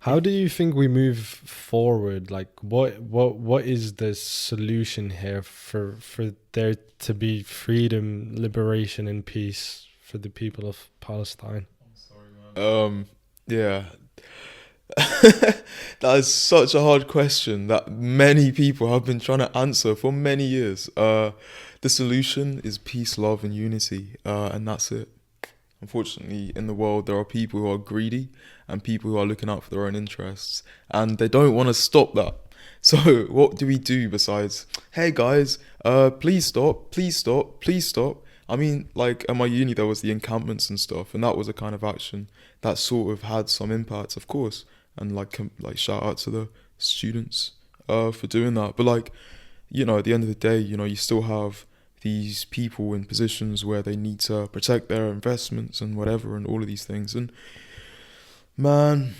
How do you think we move forward? Like, what is the solution here for there to be freedom, liberation, and peace for the people of Palestine? Um, yeah, that is such a hard question that many people have been trying to answer for many years. The solution is peace, love, and unity, and that's it. Unfortunately, in the world, there are people who are greedy and people who are looking out for their own interests, and they don't want to stop that. So, what do we do besides, hey guys, please stop, please stop, please stop? I mean, like at my uni, there was the encampments and stuff, and that was a kind of action that sort of had some impact, of course. And like shout out to the students for doing that. But like, at the end of the day, you still have these people in positions where they need to protect their investments and whatever and all of these things. And man,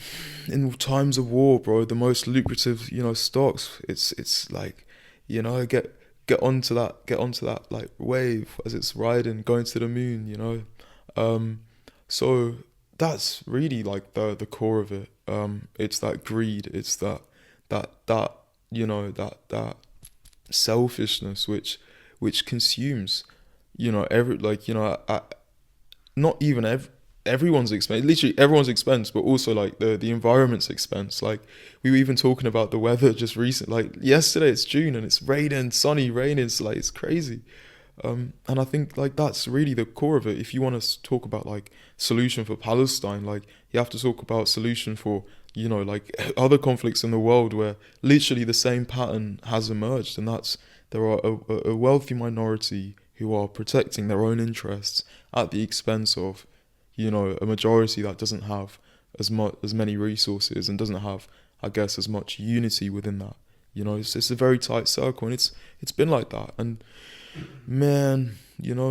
in times of war, bro, the most lucrative, stocks, it's like, get onto that like wave as it's riding, going to the moon. So that's really like the core of it. It's that greed, it's that that selfishness which consumes, every like not even everyone's expense, literally everyone's expense, but also like the environment's expense. Like we were even talking about the weather just recent, like yesterday it's June and it's raining, sunny, raining. It's like it's crazy. And I think like that's really the core of it. If you want to talk about like solution for Palestine, like you have to talk about solution for like other conflicts in the world where literally the same pattern has emerged, and that's there are a wealthy minority who are protecting their own interests at the expense of a majority that doesn't have as many resources and doesn't have, I guess, as much unity within that. It's a very tight circle, and it's been like that. And man,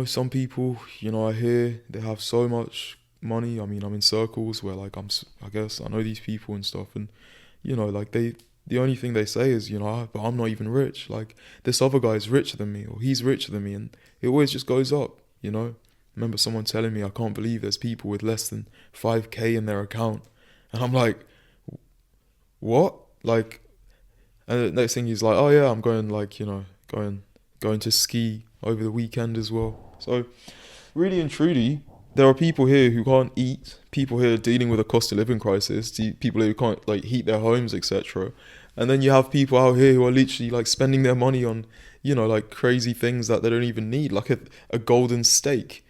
some people, I hear they have so much money. I mean, I'm in circles where like I guess I know these people and stuff, and like the only thing they say is, but I'm not even rich. Like this other guy is richer than me, or he's richer than me, and it always just goes up. I remember someone telling me, I can't believe there's people with less than 5K in their account, and I'm like, what? Like, and the next thing he's like, oh yeah, I'm going like going to ski over the weekend as well. So really and truly, there are people here who can't eat, people here dealing with a cost of living crisis, people who can't like heat their homes, etc. And then you have people out here who are literally like spending their money on, like crazy things that they don't even need, like a golden steak,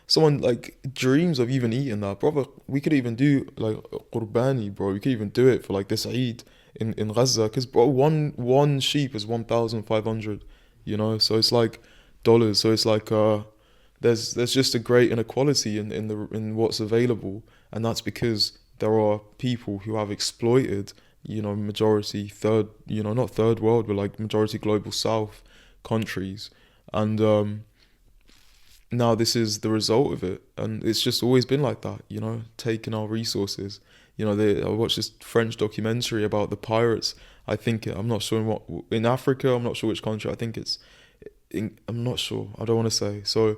Someone like dreams of even eating that, brother. We could even do like qurbani, bro. We could even do it for like this Eid in Gaza, because bro, one sheep is 1,500, So it's like dollars. So it's like there's just a great inequality in what's available, and that's because there are people who have exploited, majority third, not third world, but like majority global south countries, and now this is the result of it, and it's just always been like that, taking our resources. I watched this French documentary about the pirates. I think I'm not sure in Africa. I'm not sure which country. I think it's I'm not sure. I don't want to say. So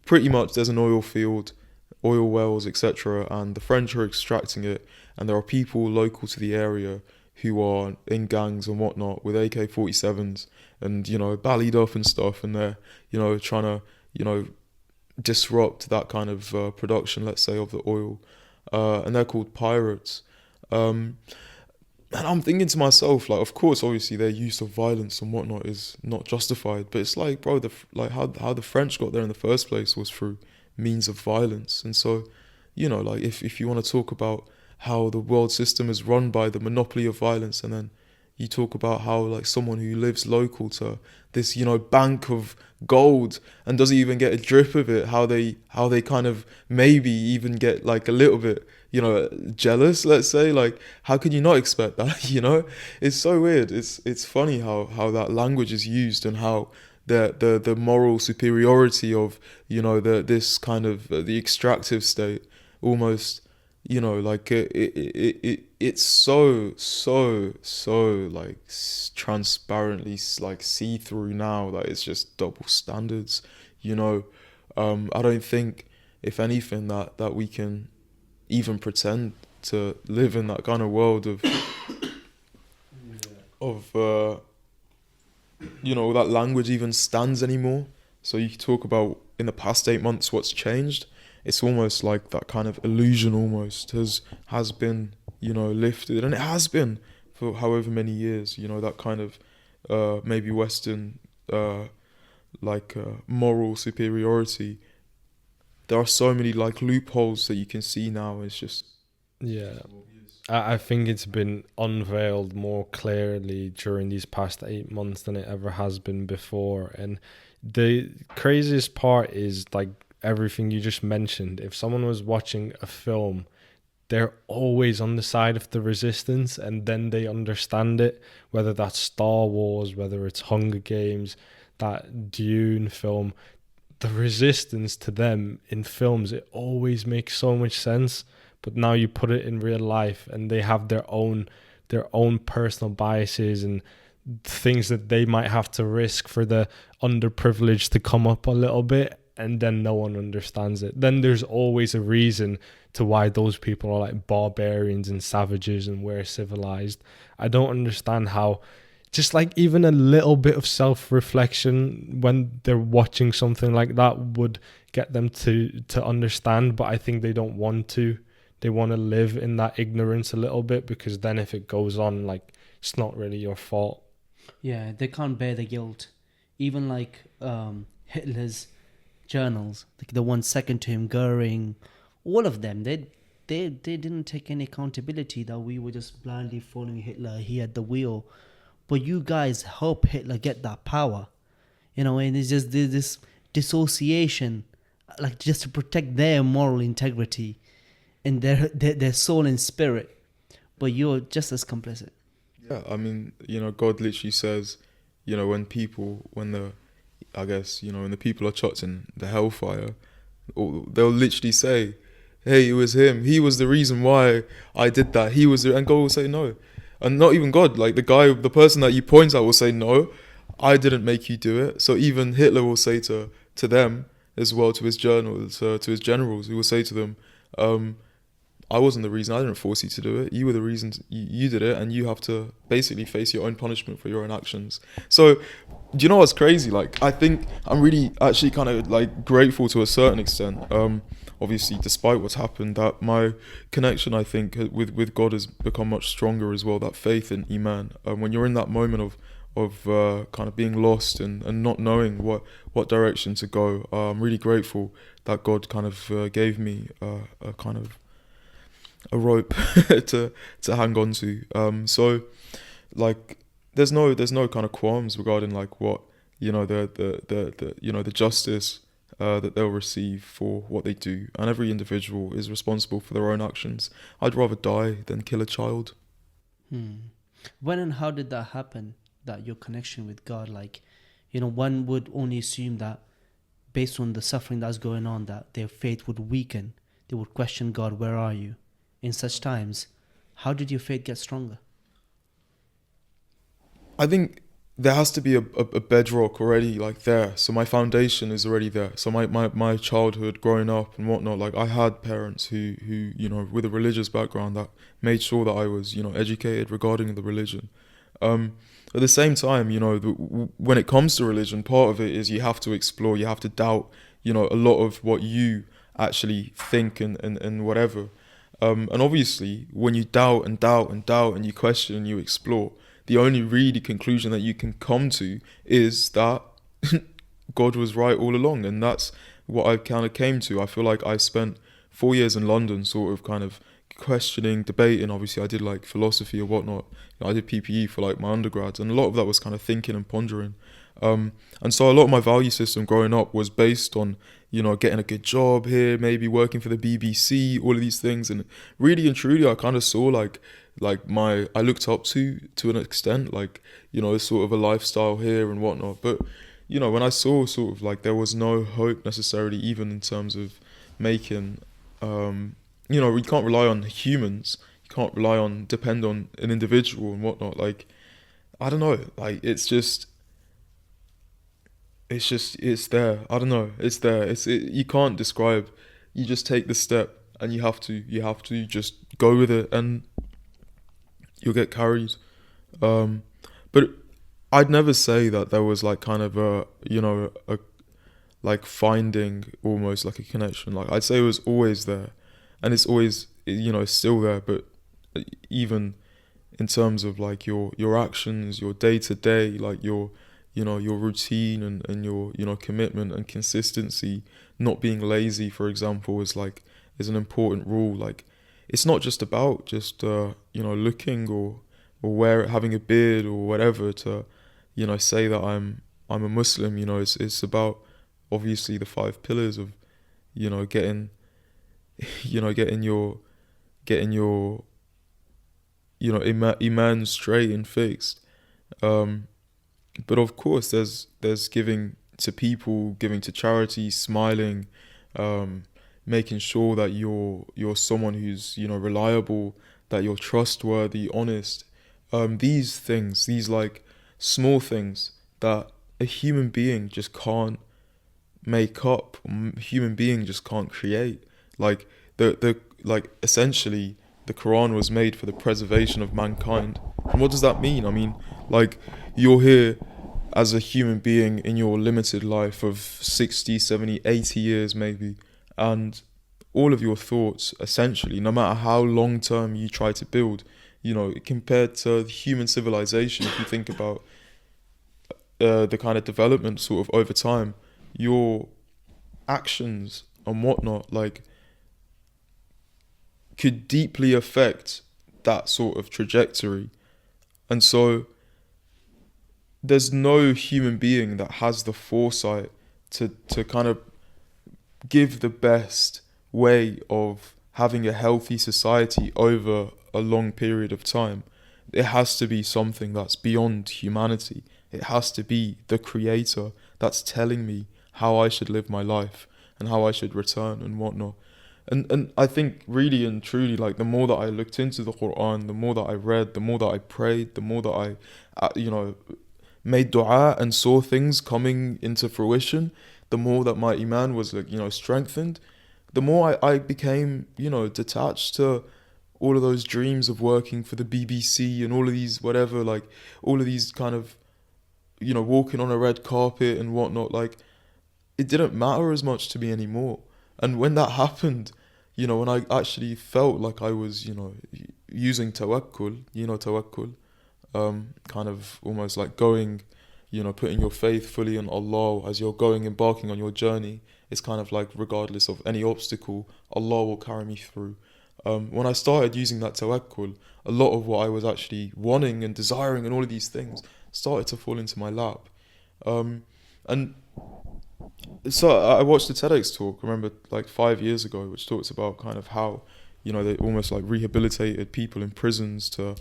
pretty much there's an oil field, oil wells, etc., and the French are extracting it, and there are people local to the area who are in gangs and whatnot with AK-47s and ballied up and stuff, and they're trying to disrupt that kind of production, let's say, of the oil, and they're called pirates. Um, and I'm thinking to myself, like, of course, obviously, their use of violence and whatnot is not justified, but it's like, bro, like how the French got there in the first place was through means of violence, and so, like if you want to talk about how the world system is run by the monopoly of violence, and then you talk about how like someone who lives local to this bank of gold and doesn't even get a drip of it, how they kind of maybe even get like a little bit jealous, let's say. Like how can you not expect that? It's so weird. It's funny how that language is used, and how the moral superiority of the this kind of the extractive state almost, like it's so like transparently like see through now that it's just double standards. you know I don't think, if anything, that we can even pretend to live in that kind of world of that language even stands anymore. So you talk about in the past 8 months what's changed. It's almost like that kind of illusion almost has been lifted, and it has been for however many years. That kind of maybe Western moral superiority. There are so many like loopholes that you can see now. It's just Yeah. I think it's been unveiled more clearly during these past 8 months than it ever has been before. And the craziest part is like everything you just mentioned. If someone was watching a film, they're always on the side of the resistance, and then they understand it, whether that's Star Wars, whether it's Hunger Games, that Dune film. The resistance to them in films, it always makes so much sense. But now you put it in real life, and they have their own personal biases and things that they might have to risk for the underprivileged to come up a little bit, and then no one understands it. Then there's always a reason to why those people are like barbarians and savages and we're civilized. I don't understand how just like even a little bit of self-reflection when they're watching something like that would get them to understand, but I think they don't want to. They want to live in that ignorance a little bit, because then if it goes on, like, it's not really your fault. Yeah, they can't bear the guilt. Even like Hitler's journals, like the one second to him, Goering, all of them, they didn't take any accountability that we were just blindly following Hitler. He had the wheel. But you guys help Hitler get that power, and it's just this dissociation, like just to protect their moral integrity and their soul and spirit. But you're just as complicit. Yeah, I mean, God literally says, when the people are chucked in the hellfire, they'll literally say, hey, it was him. He was the reason why I did that. And God will say no. And not even God, like the person that you point at will say, no, I didn't make you do it. So even Hitler will say to them as well, to his generals, he will say to them, I wasn't the reason, I didn't force you to do it. You were the reason you did it, and you have to basically face your own punishment for your own actions. So, do you know what's crazy? Like, I think I'm really actually kind of like grateful to a certain extent. Obviously, despite what's happened, that my connection, I think, with God has become much stronger as well. That faith in Iman. When you're in that moment of kind of being lost and not knowing what direction to go, I'm really grateful that God kind of gave me a kind of a rope to hang on to. So like there's no kind of qualms regarding like what the justice that they'll receive for what they do, and every individual is responsible for their own actions. I'd rather die than kill a child. When and how did that happen, that your connection with God, like, one would only assume that based on the suffering that's going on, that their faith would weaken. They would question God, where are you? In such times, how did your faith get stronger? I think there has to be a bedrock already like there. So my foundation is already there. So my childhood growing up and whatnot, like I had parents who with a religious background that made sure that I was educated regarding the religion. At the same time, when it comes to religion, part of it is you have to explore, you have to doubt, a lot of what you actually think and whatever. And obviously, when you doubt and you question and you explore, the only really conclusion that you can come to is that God was right all along. And that's what I kind of came to. I feel like I spent 4 years in London sort of kind of questioning, debating. Obviously, I did like philosophy or whatnot. I did PPE for like my undergrad. And a lot of that was kind of thinking and pondering. And so a lot of my value system growing up was based on, getting a good job here, maybe working for the BBC, all of these things. And really and truly, I kind of saw I looked up to an extent, sort of a lifestyle here and whatnot. But, when I saw sort of like there was no hope necessarily, even in terms of making, we can't rely on humans. You can't depend on an individual and whatnot. Like, I don't know, like, it's there. I don't know. It's there. You can't describe. You just take the step, and you have to just go with it, and you'll get carried. But I'd never say that there was like kind of a like finding almost like a connection. Like I'd say it was always there, and it's always still there. But even in terms of like your actions, your day to day, like your your routine and your commitment and consistency, not being lazy, for example, is an important rule. Like it's not just about just looking or having a beard or whatever to say that I'm a Muslim. It's about obviously the 5 pillars of getting getting your iman straight and fixed. But of course there's giving to people, giving to charity, smiling, making sure that you're someone who's reliable, that you're trustworthy, honest. These things, these like small things that a human being just can't make up, a human being just can't create. Like the like essentially the Quran was made for the preservation of mankind. And what does that mean? I mean, like, you're here as a human being in your limited life of 60, 70, 80 years maybe, and all of your thoughts, essentially, no matter how long term you try to build, compared to human civilization, if you think about the kind of development sort of over time, your actions and whatnot, like, could deeply affect that sort of trajectory. And so there's no human being that has the foresight to kind of give the best way of having a healthy society over a long period of time. It has to be something that's beyond humanity. It has to be the creator that's telling me how I should live my life and how I should return and whatnot. And I think really and truly, like, the more that I looked into the Quran, the more that I read, the more that I prayed, the more that I, made dua and saw things coming into fruition, the more that my iman was, like, strengthened, the more I became, detached to all of those dreams of working for the BBC and all of these whatever, like, all of these kind of, walking on a red carpet and whatnot. Like, it didn't matter as much to me anymore. And when that happened, when I actually felt like I was, using tawakkul, tawakkul, kind of almost like going, putting your faith fully in Allah as you're embarking on your journey. It's kind of like, regardless of any obstacle, Allah will carry me through. When I started using that tawakkul, a lot of what I was actually wanting and desiring and all of these things started to fall into my lap. And so I watched the TEDx talk, I remember, like 5 years ago, which talks about kind of how, they almost like rehabilitated people in prisons to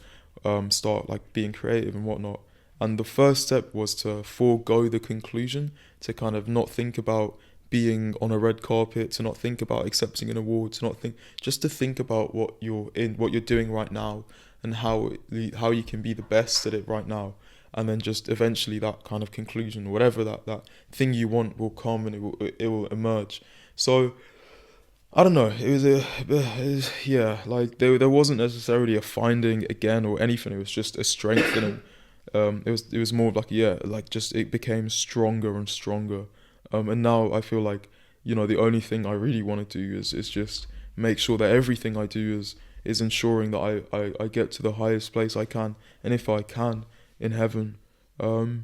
start like being creative and whatnot. And the first step was to forego the conclusion, to kind of not think about being on a red carpet, to not think about accepting an award, just to think about what you're doing right now, and how you can be the best at it right now. And then just eventually that kind of conclusion, whatever that thing you want, will come, and it will emerge. So I don't know. Like there wasn't necessarily a finding again or anything. It was just a strengthening. It was more of like, just it became stronger and stronger. And now I feel like, the only thing I really want to do is just make sure that everything I do is ensuring that I get to the highest place I can, and if I can, in heaven. So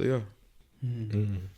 yeah. Mm.